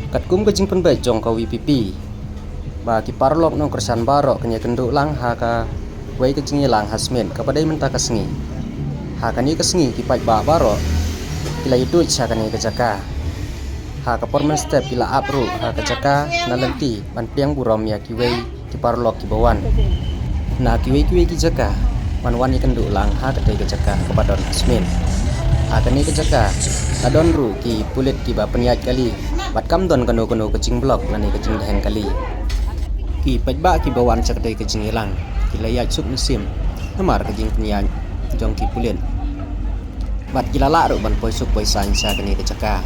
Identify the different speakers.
Speaker 1: Kat kum ke jing pen bai jong ka WPP ba ki parlok nong kersan barok kenya kenduk lang ha ka wei ke jing lang hasmen ka padai menta kasngi ha kani kasngi ki pai ba barok kila itu cha kani ke jaka ha ka pormen step kila apru ha ka jaka nalanti ban piang burom ya ki wei ki parlok ki bawan na ki wei ki jaka wan kenduk lang ha ka dai ke jaka ka padon hasmen ha kani ke jaka adon ru ki pulit ki ba peniat kali bat kam don kano kecing blok nani kecing heng kali ki pajba ki bawan cakdai kecing hilang ki layak suk musim namar kecing peniat jong ki pulit bat ki lala ro ban poi suk poi sain sa kani kecaka